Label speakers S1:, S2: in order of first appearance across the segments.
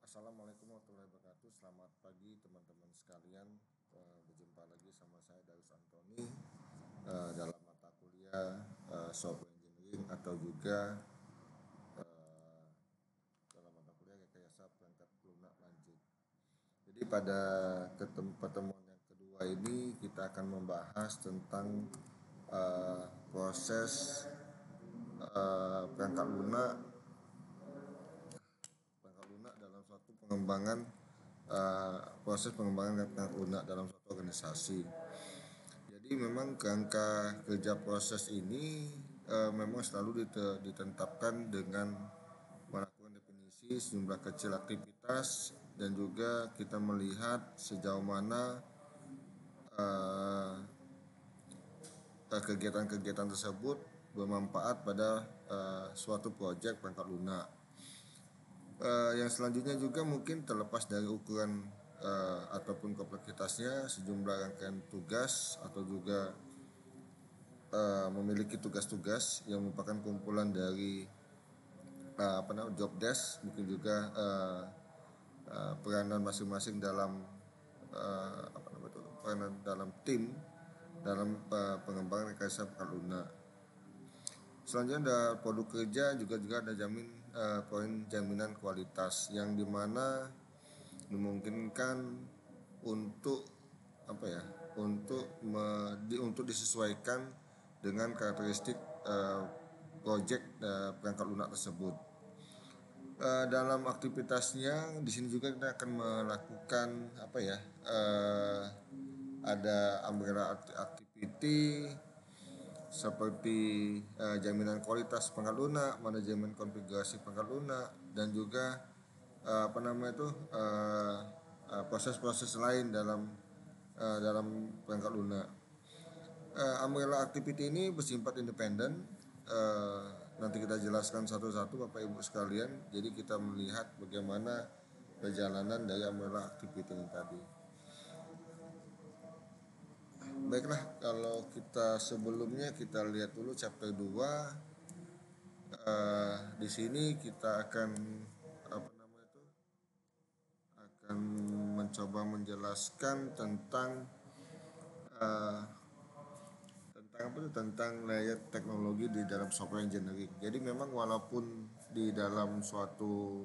S1: Assalamualaikum warahmatullahi wabarakatuh. Selamat pagi teman-teman sekalian. Berjumpa lagi sama saya Darius Antoni dalam mata kuliah Software Engineering atau juga dalam mata kuliah Rekayasa Perangkat Lunak Lanjut. Jadi pada pertemuan yang kedua ini kita akan membahas tentang proses perangkat lunak dalam suatu pengembangan proses pengembangan perangkat lunak dalam suatu organisasi. Jadi memang kerangka kerja proses ini memang selalu ditetapkan dengan melakukan definisi sejumlah kecil aktivitas dan juga kita melihat sejauh mana kegiatan-kegiatan tersebut bermanfaat pada suatu proyek perangkat lunak. Yang selanjutnya juga mungkin terlepas dari ukuran ataupun kompleksitasnya, sejumlah rangkaian tugas atau juga memiliki tugas-tugas yang merupakan kumpulan dari job desk, mungkin juga peranan masing-masing dalam peranan dalam tim dalam pengembangan rekayasa perangkat lunak. Selanjutnya ada produk kerja juga ada poin jaminan kualitas yang dimana memungkinkan untuk untuk disesuaikan dengan karakteristik proyek perangkat lunak tersebut. Dalam aktivitasnya di sini juga kita akan melakukan ada umbrella activity seperti jaminan kualitas perangkat lunak, manajemen konfigurasi perangkat lunak, dan juga proses-proses lain dalam perangkat lunak. Umbrella activity ini bersifat independen. Nanti kita jelaskan satu-satu Bapak Ibu sekalian. Jadi kita melihat bagaimana perjalanan dari umbrella activity ini tadi. Baiklah, kalau kita sebelumnya kita lihat dulu chapter 2. Di sini kita akan mencoba menjelaskan tentang layer teknologi di dalam software engineering. Jadi memang walaupun di dalam suatu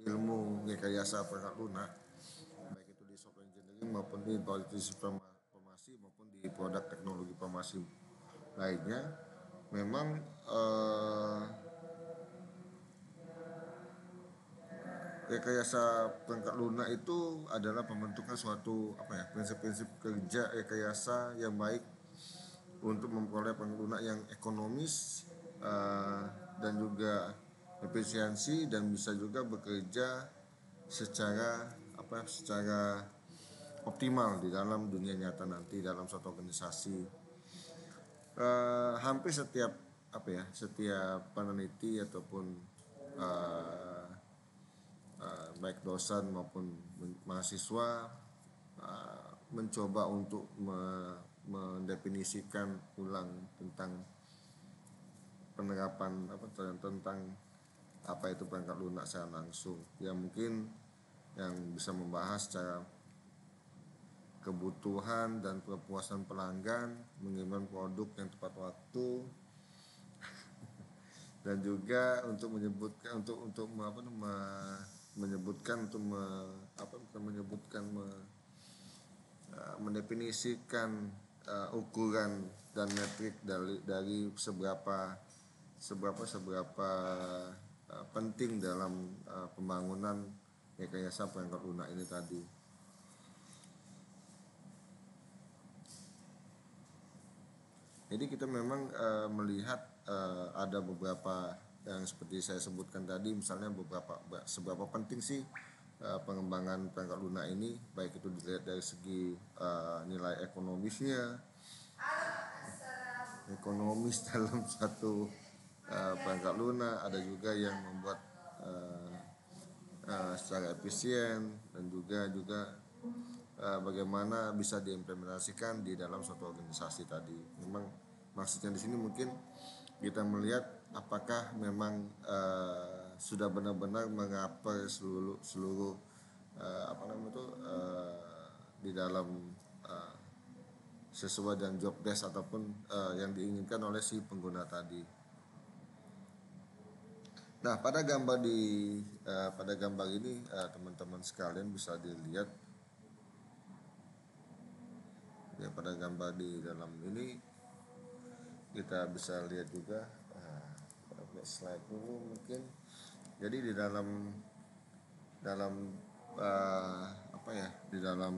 S1: ilmu rekayasa perangkat lunak, baik itu di software engineering maupun di sistem informasi maupun di produk teknologi informasi lainnya, memang rekayasa perangkat lunak itu adalah pembentukan suatu prinsip-prinsip kerja rekayasa yang baik untuk memperoleh perangkat lunak yang ekonomis dan juga efisiensi dan bisa juga bekerja secara optimal di dalam dunia nyata nanti dalam suatu organisasi. Hampir setiap peneliti ataupun baik dosen maupun mahasiswa mencoba untuk mendefinisikan ulang tentang penerapan tentang apa itu perangkat lunak secara langsung, yang mungkin yang bisa membahas secara kebutuhan dan kepuasan pelanggan, mengirimkan produk yang tepat waktu, dan juga untuk mendefinisikan ukuran dan metrik dari seberapa penting dalam pembangunan rekayasa perangkat lunak ini tadi. Jadi kita memang melihat ada beberapa yang seperti saya sebutkan tadi, misalnya seberapa penting sih pengembangan perangkat lunak ini, baik itu dilihat dari segi nilai ekonomis dalam satu perangkat lunak, ada juga yang membuat secara efisien, dan juga bagaimana bisa diimplementasikan di dalam suatu organisasi tadi. Memang maksudnya di sini mungkin kita melihat apakah memang sudah benar-benar mengupper seluruh di dalam sesuai dengan job desk ataupun yang diinginkan oleh si pengguna tadi. Nah, pada gambar ini teman-teman sekalian bisa dilihat ya, pada gambar di dalam ini kita bisa lihat juga slide dulu mungkin. Jadi di dalam di dalam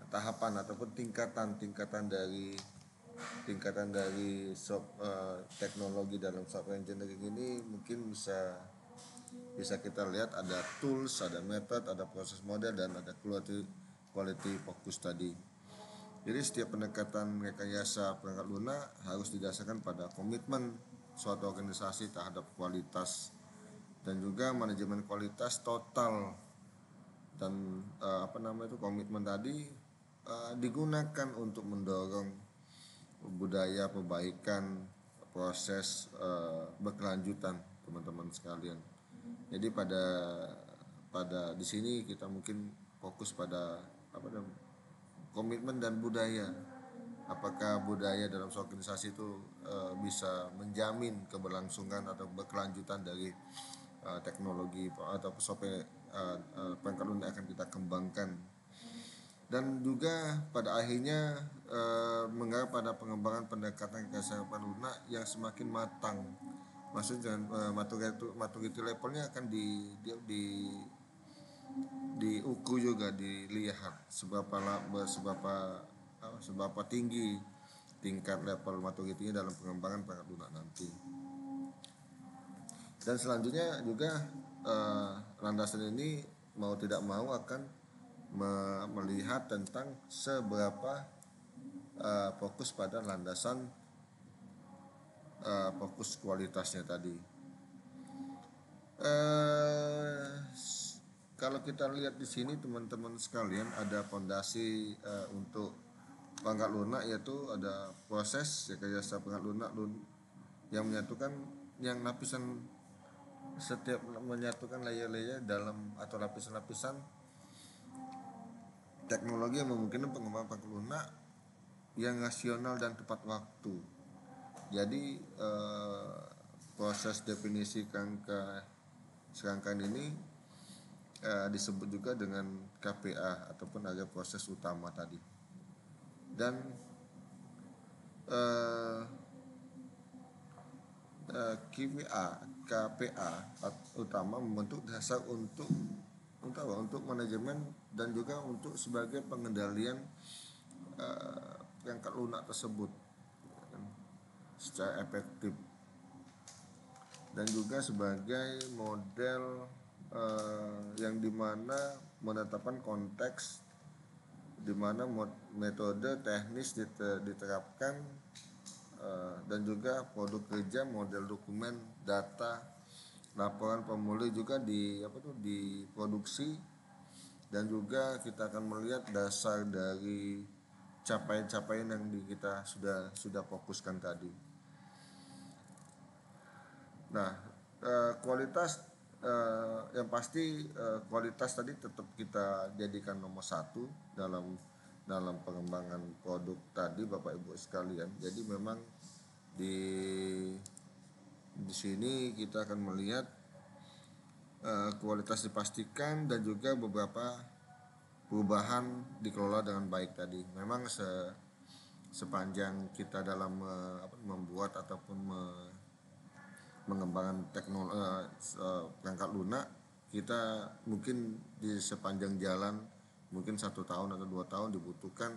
S1: tahapan ataupun tingkatan dari teknologi dalam software engineering ini mungkin bisa kita lihat ada tools, ada method, ada proses model, dan ada quality focus tadi. Jadi setiap pendekatan rekayasa perangkat lunak harus didasarkan pada komitmen suatu organisasi terhadap kualitas dan juga manajemen kualitas total, dan komitmen tadi digunakan untuk mendorong budaya perbaikan proses berkelanjutan teman-teman sekalian. Jadi pada di sini kita mungkin fokus pada komitmen dan budaya. Apakah budaya dalam suatu organisasi itu bisa menjamin keberlangsungan atau berkelanjutan dari teknologi atau software perangkat lunak akan kita kembangkan, dan juga pada akhirnya mengarah pada pengembangan pendekatan kesehatan lunak yang semakin matang. Maksudnya maturity levelnya akan diukur juga, dilihat seberapa tinggi tingkat level maturity-nya dalam pengembangan perangkat lunak nanti. Dan selanjutnya juga landasan ini mau tidak mau akan melihat tentang seberapa fokus pada landasan fokus kualitasnya tadi. Kalau kita lihat di sini teman-teman sekalian, ada fondasi untuk perangkat lunak, yaitu ada proses rekayasa perangkat lunak yang menyatukan menyatukan layer-layer dalam atau lapisan-lapisan teknologi yang memungkinkan pengembangan perangkat lunak yang rasional dan tepat waktu. Jadi proses definisi serangkaian ini disebut juga dengan KPA ataupun ada proses utama tadi. Dan KPA utama membentuk dasar untuk manajemen dan juga untuk sebagai pengendalian perangkat lunak tersebut secara efektif, dan juga sebagai model yang dimana menetapkan konteks dimana metode teknis diterapkan, dan juga produk kerja, model dokumen, data, laporan pemulih juga diproduksi, dan juga kita akan melihat dasar dari capaian-capaian yang kita sudah fokuskan tadi. Nah, kualitas yang pasti kualitas tadi tetap kita jadikan nomor satu dalam pengembangan produk tadi, Bapak Ibu sekalian. Jadi memang di sini kita akan melihat kualitas dipastikan dan juga beberapa perubahan dikelola dengan baik tadi. Memang sepanjang kita dalam membuat ataupun mengembangkan perangkat lunak, kita mungkin di sepanjang jalan mungkin 1 tahun atau 2 tahun dibutuhkan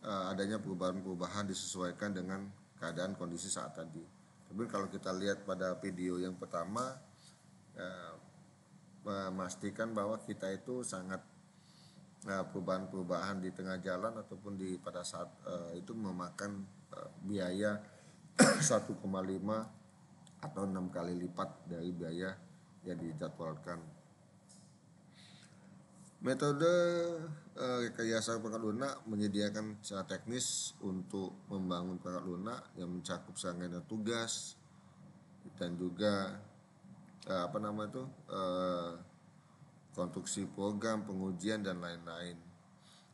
S1: adanya perubahan-perubahan disesuaikan dengan keadaan kondisi saat tadi. Tapi kalau kita lihat pada video yang pertama, memastikan bahwa kita itu sangat perubahan-perubahan di tengah jalan ataupun pada saat itu memakan biaya 1,5 atau 6 kali lipat dari biaya yang dijadwalkan. Metode rekayasa perangkat lunak menyediakan secara teknis untuk membangun perangkat lunak yang mencakup serangkaian tugas dan juga konstruksi program, pengujian dan lain-lain.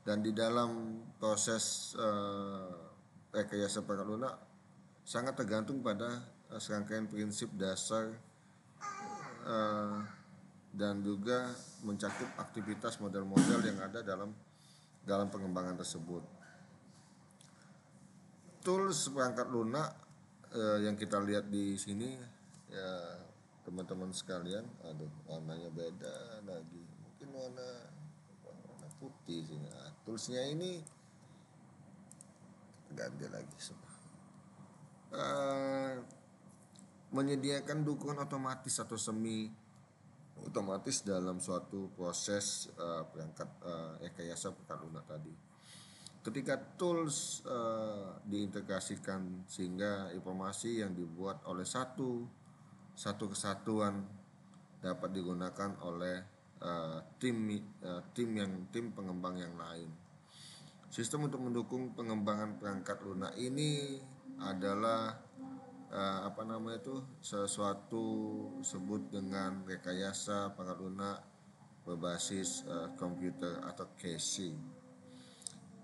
S1: Dan di dalam proses rekayasa perangkat lunak sangat tergantung pada serangkaian prinsip dasar eh, dan juga mencakup aktivitas model-model yang ada dalam pengembangan tersebut. Tools perangkat lunak yang kita lihat di sini ya teman-teman sekalian, aduh warnanya beda lagi, mungkin warna putih sini. Nah, toolsnya ini ganti lagi. Menyediakan dukungan otomatis atau semi otomatis dalam suatu proses perangkat rekayasa perangkat lunak tadi. Ketika tools diintegrasikan sehingga informasi yang dibuat oleh satu kesatuan dapat digunakan oleh tim pengembang yang lain. Sistem untuk mendukung pengembangan perangkat lunak ini adalah sesuatu sebut dengan rekayasa perangkat lunak berbasis komputer atau CASE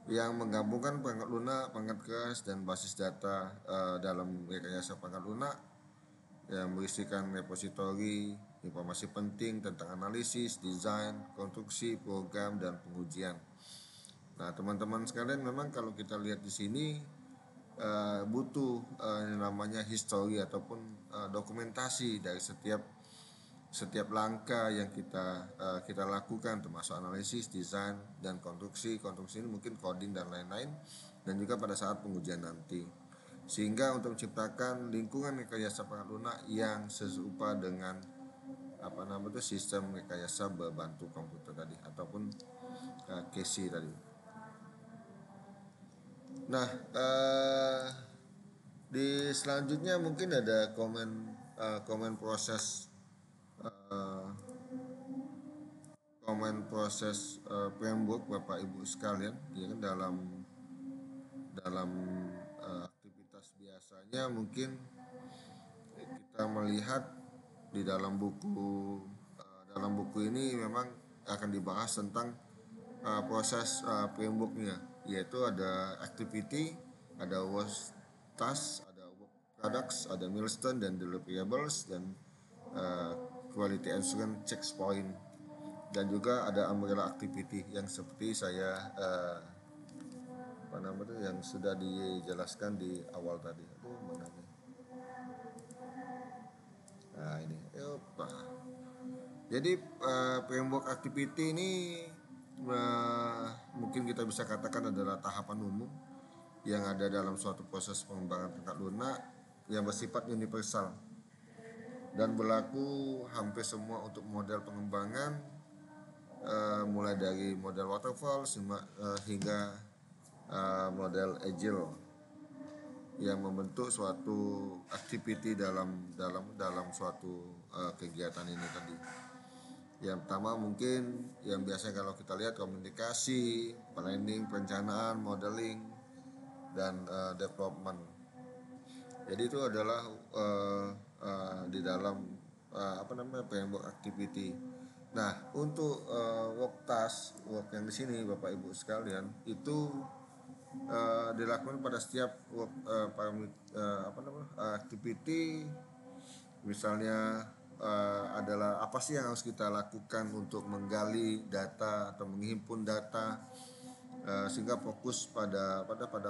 S1: yang menggabungkan perangkat lunak, perangkat keras dan basis data dalam rekayasa perangkat lunak yang berisikan repositori informasi penting tentang analisis, desain, konstruksi, program dan pengujian. Nah, teman-teman sekalian, memang kalau kita lihat di sini butuh yang namanya history ataupun dokumentasi dari setiap langkah yang kita lakukan, termasuk analisis, desain dan konstruksi ini mungkin coding dan lain-lain, dan juga pada saat pengujian nanti, sehingga untuk menciptakan lingkungan rekayasa perangkat lunak yang serupa dengan sistem rekayasa berbantu komputer tadi ataupun CASE tadi. Nah, di selanjutnya mungkin ada komen proses framework Bapak Ibu sekalian, ya kan, dalam aktivitas biasanya mungkin kita melihat di dalam buku ini memang akan dibahas tentang proses frameworknya, yaitu ada activity, ada work task, ada work products, ada milestone dan deliverables, dan quality assurance checkpoint, dan juga ada umbrella activity yang seperti saya yang sudah dijelaskan di awal tadi. Nah ini, jadi framework activity ini mungkin kita bisa katakan adalah tahapan umum yang ada dalam suatu proses pengembangan perangkat lunak yang bersifat universal dan berlaku hampir semua untuk model pengembangan, mulai dari model waterfall hingga model agile yang membentuk suatu activity dalam suatu kegiatan ini tadi. Yang pertama mungkin yang biasanya kalau kita lihat komunikasi, planning, perencanaan, modeling, dan development. Jadi itu adalah di dalam framework activity. Nah, untuk work yang di sini Bapak Ibu sekalian itu dilakukan pada setiap activity. Misalnya adalah apa sih yang harus kita lakukan untuk menggali data atau menghimpun data sehingga fokus pada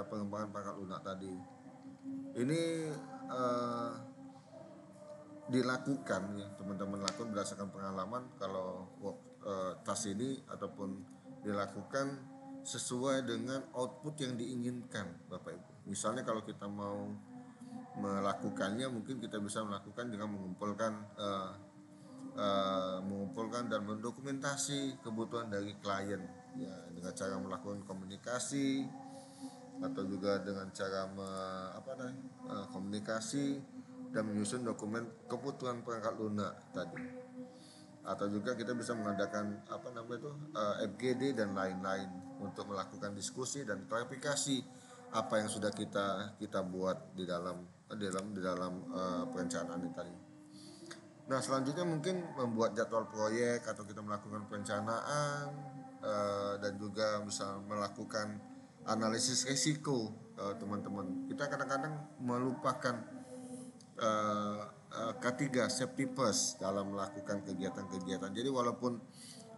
S1: pengembangan perangkat lunak tadi. Ini dilakukan, ya teman-teman lakukan berdasarkan pengalaman kalau task ini ataupun dilakukan sesuai dengan output yang diinginkan Bapak Ibu. Misalnya kalau kita mau melakukannya, mungkin kita bisa melakukan dengan mengumpulkan dan mendokumentasi kebutuhan dari klien, ya, dengan cara melakukan komunikasi atau juga dengan cara komunikasi dan menyusun dokumen kebutuhan perangkat lunak tadi. atau juga kita bisa mengadakan FGD dan lain-lain untuk melakukan diskusi dan klarifikasi apa yang sudah kita buat di dalam perencanaan ini tadi. Nah, selanjutnya mungkin membuat jadwal proyek atau kita melakukan perencanaan dan juga bisa melakukan analisis risiko, teman-teman. Kita kadang-kadang melupakan K3 safety first dalam melakukan kegiatan-kegiatan. Jadi walaupun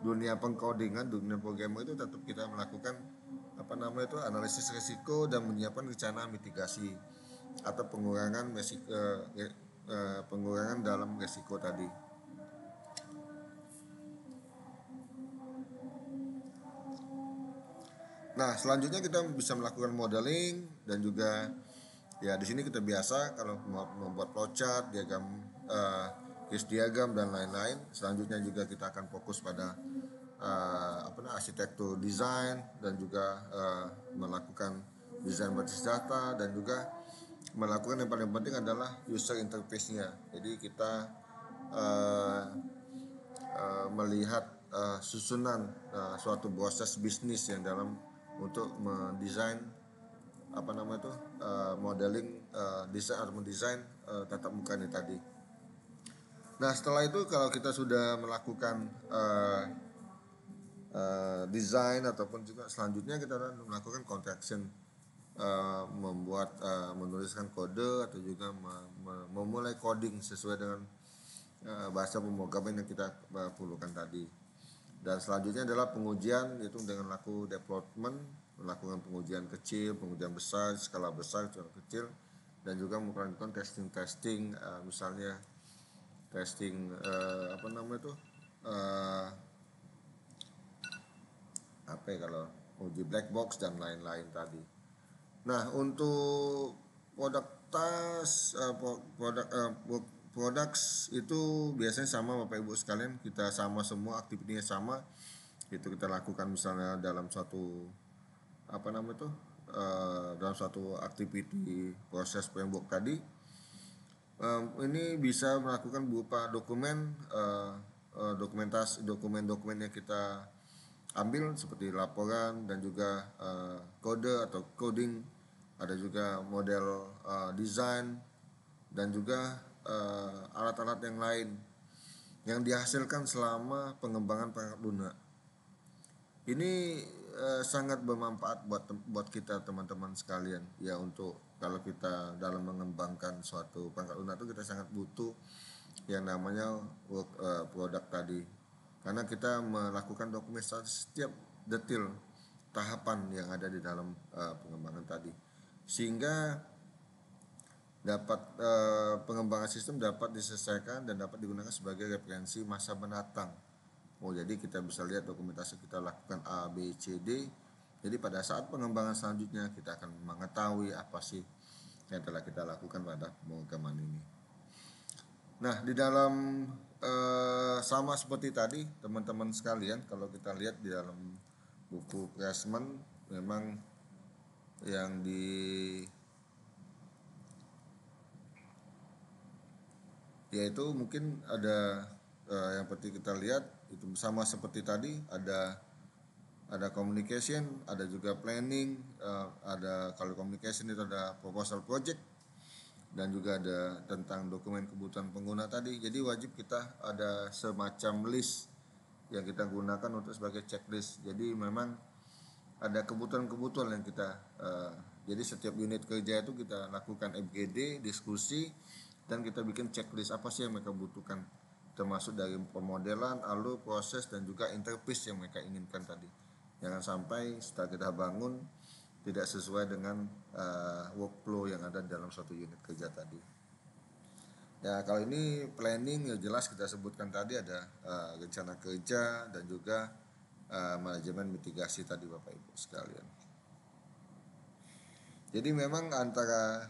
S1: dunia pengkodingan, dunia programmer itu tetap kita melakukan analisis risiko dan menyiapkan rencana mitigasi atau pengurangan dalam risiko tadi. Nah, selanjutnya kita bisa melakukan modeling dan juga ya di sini kita biasa kalau membuat flowchart, case diagram dan lain-lain. Selanjutnya juga kita akan fokus pada arsitektur desain dan juga melakukan desain basis data dan juga melakukan yang paling penting adalah user interface-nya. Jadi kita melihat susunan suatu proses bisnis yang dalam untuk mendesain modeling desain atau mendesain tatap muka ini tadi. Nah, setelah itu kalau kita sudah melakukan desain ataupun juga selanjutnya kita melakukan contraction, menuliskan kode atau juga memulai coding sesuai dengan bahasa pemrograman yang kita perlukan tadi. Dan selanjutnya adalah pengujian, yaitu dengan laku development, melakukan pengujian kecil, pengujian besar, skala besar, skala kecil, dan juga melakukan testing, misalnya testing kalau uji black box dan lain-lain tadi. Nah, untuk products itu biasanya sama Bapak Ibu sekalian, kita sama semua, aktivitinya sama. Itu kita lakukan misalnya dalam suatu dalam suatu aktiviti proses framework tadi. Ini bisa melakukan berupa dokumen-dokumen yang kita ambil seperti laporan dan juga kode atau coding, ada juga model desain dan juga alat-alat yang lain yang dihasilkan selama pengembangan perangkat lunak. Ini sangat bermanfaat buat kita teman-teman sekalian ya, untuk kalau kita dalam mengembangkan suatu perangkat lunak itu kita sangat butuh yang namanya produk tadi, karena kita melakukan dokumentasi setiap detail tahapan yang ada di dalam pengembangan tadi, sehingga pengembangan sistem dapat diselesaikan dan dapat digunakan sebagai referensi masa mendatang. Jadi kita bisa lihat dokumentasi kita lakukan A, B, C, D. Jadi pada saat pengembangan selanjutnya kita akan mengetahui apa sih yang telah kita lakukan pada pemrograman ini. Nah, di dalam sama seperti tadi teman-teman sekalian, kalau kita lihat di dalam buku Pressman memang yang yaitu mungkin ada yang penting kita lihat itu sama seperti tadi, ada communication, ada juga planning, ada kalau communication itu ada proposal project, dan juga ada tentang dokumen kebutuhan pengguna tadi. Jadi wajib kita ada semacam list yang kita gunakan untuk sebagai checklist. Jadi memang ada kebutuhan-kebutuhan yang kita jadi setiap unit kerja itu kita lakukan FGD, diskusi, dan kita bikin checklist apa sih yang mereka butuhkan, termasuk dari pemodelan, alur, proses, dan juga interface yang mereka inginkan tadi. Jangan sampai setelah kita bangun tidak sesuai dengan workflow yang ada dalam suatu unit kerja tadi. Ya, kalau ini planning ya jelas kita sebutkan tadi ada rencana kerja dan juga manajemen mitigasi tadi Bapak Ibu sekalian. Jadi memang antara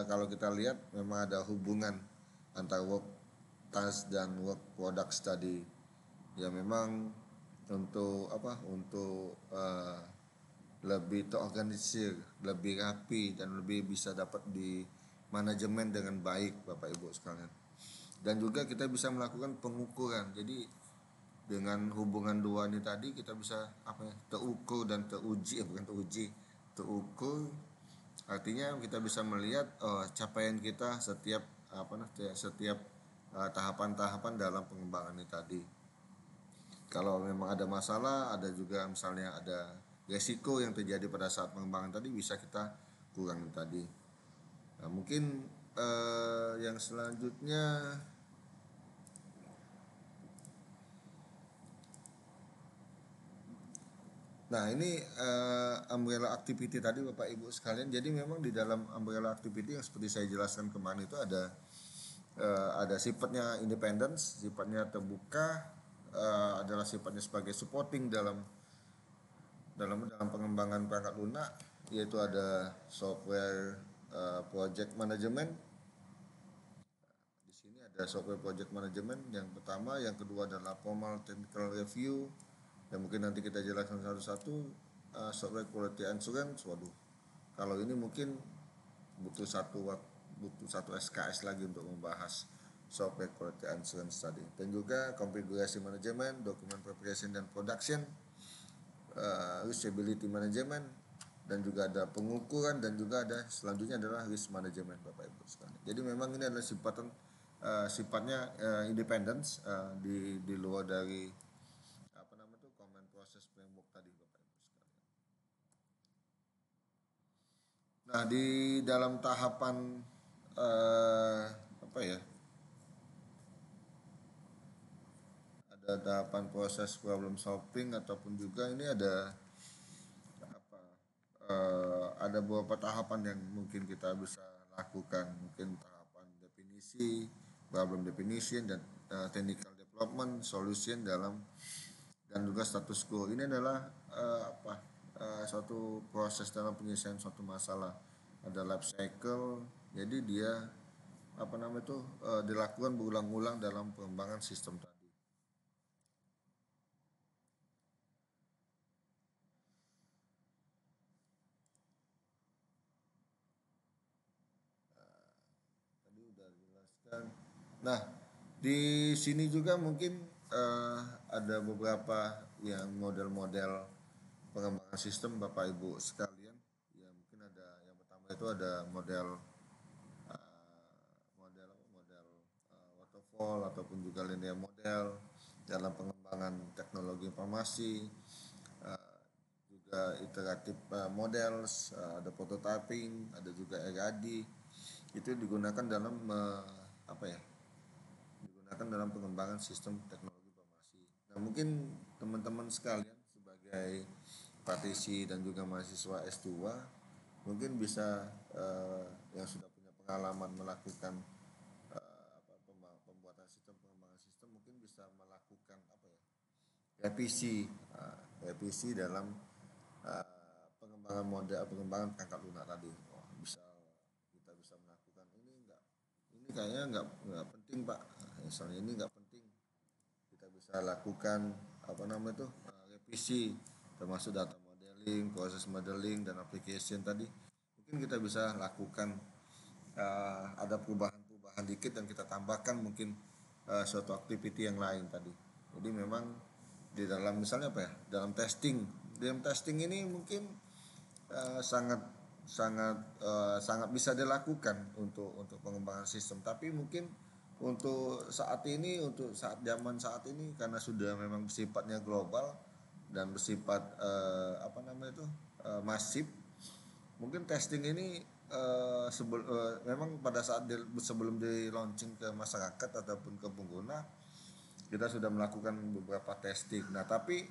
S1: kalau kita lihat memang ada hubungan antara work task dan work products tadi. Ya memang untuk lebih terorganisir, lebih rapi, dan lebih bisa dapat di manajemen dengan baik Bapak Ibu sekalian. Dan juga kita bisa melakukan pengukuran. Jadi dengan hubungan dua ini tadi kita bisa apa ya, terukur dan teruji, bukan teruji, terukur. Artinya kita bisa melihat capaian kita setiap setiap tahapan-tahapan dalam pengembangan ini tadi. Kalau memang ada masalah, ada juga misalnya ada resiko yang terjadi pada saat pengembangan tadi, bisa kita kurangi tadi. Nah, mungkin yang selanjutnya, nah ini umbrella activity tadi Bapak Ibu sekalian. Jadi memang di dalam umbrella activity yang seperti saya jelaskan kemarin itu ada sifatnya independence, sifatnya terbuka, adalah sifatnya sebagai supporting dalam pengembangan perangkat lunak, yaitu ada software project management. Di sini ada software project management yang pertama, yang kedua adalah formal technical review. Dan mungkin nanti kita jelaskan satu-satu. Software quality assurance, waduh, kalau ini mungkin butuh satu SKS lagi untuk membahas software quality assurance tadi. Dan juga configuration management, document preparation dan production, usability management, dan juga ada pengukuran, dan juga ada selanjutnya adalah risk management Bapak Ibu sekalian. Jadi memang ini adalah sifatnya independence, di luar dari common process framework tadi Bapak Ibu sekalian. Nah, di dalam tahapan ada tahapan proses problem solving, ataupun juga ini ada beberapa tahapan yang mungkin kita bisa lakukan. Mungkin tahapan definisi, problem definition, dan technical development, solution dan juga status quo. Ini adalah suatu proses dalam penyelesaian suatu masalah. Ada life cycle, jadi dia dilakukan berulang-ulang dalam pengembangan sistem tadi. Tadi udah dijelaskan. Nah, di sini juga mungkin ada beberapa yang model-model pengembangan sistem Bapak Ibu sekalian. Ya, mungkin ada yang pertama itu ada model waterfall ataupun juga linear model dalam pengembangan teknologi informasi, juga iteratif models, ada prototyping, ada juga RAD. Itu digunakan dalam digunakan dalam pengembangan sistem teknologi informasi. Nah, mungkin teman-teman sekalian sebagai praktisi dan juga mahasiswa S2 mungkin bisa yang sudah punya pengalaman melakukan pembuatan sistem, pengembangan sistem, mungkin bisa melakukan revisi dalam pengembangan perangkat lunak tadi. Kita bisa melakukan ini kayaknya nggak penting Pak, misalnya ini nggak penting, kita bisa lakukan revisi, termasuk data modeling, proses modeling, dan application tadi. Mungkin kita bisa lakukan ada perubahan dikit dan kita tambahkan mungkin suatu activity yang lain tadi. Jadi memang di dalam misalnya dalam testing ini mungkin sangat bisa dilakukan untuk pengembangan sistem. Tapi mungkin untuk saat zaman saat ini karena sudah memang sifatnya global dan bersifat masif, mungkin testing ini memang pada saat sebelum di launching ke masyarakat ataupun ke pengguna, kita sudah melakukan beberapa testing. Nah, tapi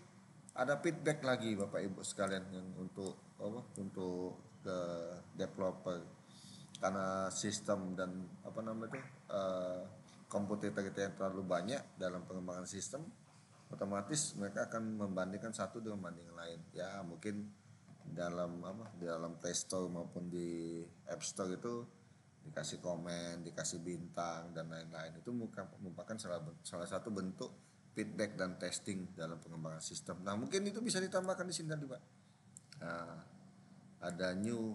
S1: ada feedback lagi Bapak Ibu sekalian yang untuk ke developer, karena sistem dan komputer kita yang terlalu banyak dalam pengembangan sistem, otomatis mereka akan membandingkan satu dengan banding lain. Ya, mungkin di dalam Play Store maupun di App Store itu dikasih komen, dikasih bintang dan lain-lain. Itu merupakan salah satu bentuk feedback dan testing dalam pengembangan sistem. Nah, mungkin itu bisa ditambahkan di sini tadi Pak. Nah, ada new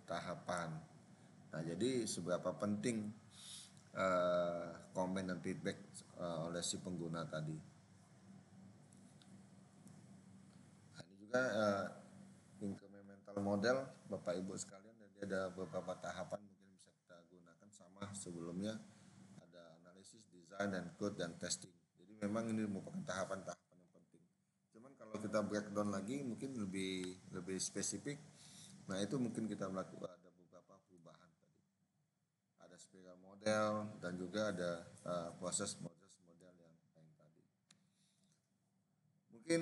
S1: tahapan. Nah, jadi seberapa penting komen dan feedback oleh si pengguna tadi. Nah, ini juga incremental model Bapak Ibu sekalian, jadi ada beberapa tahapan mungkin bisa kita gunakan sama sebelumnya, ada analisis, desain, dan code dan testing. Jadi memang ini merupakan tahapan-tahapan yang penting. Cuman kalau kita breakdown lagi mungkin lebih spesifik, nah itu mungkin kita melakukan ada beberapa perubahan tadi. Ada spiral model dan juga ada proses model yang lain tadi. Mungkin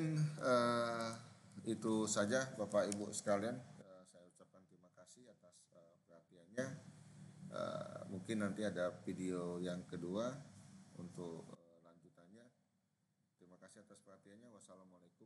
S1: itu saja Bapak Ibu sekalian. Saya ucapkan terima kasih atas perhatiannya. Mungkin nanti ada video yang kedua untuk lanjutannya. Terima kasih atas perhatiannya. Wassalamualaikum.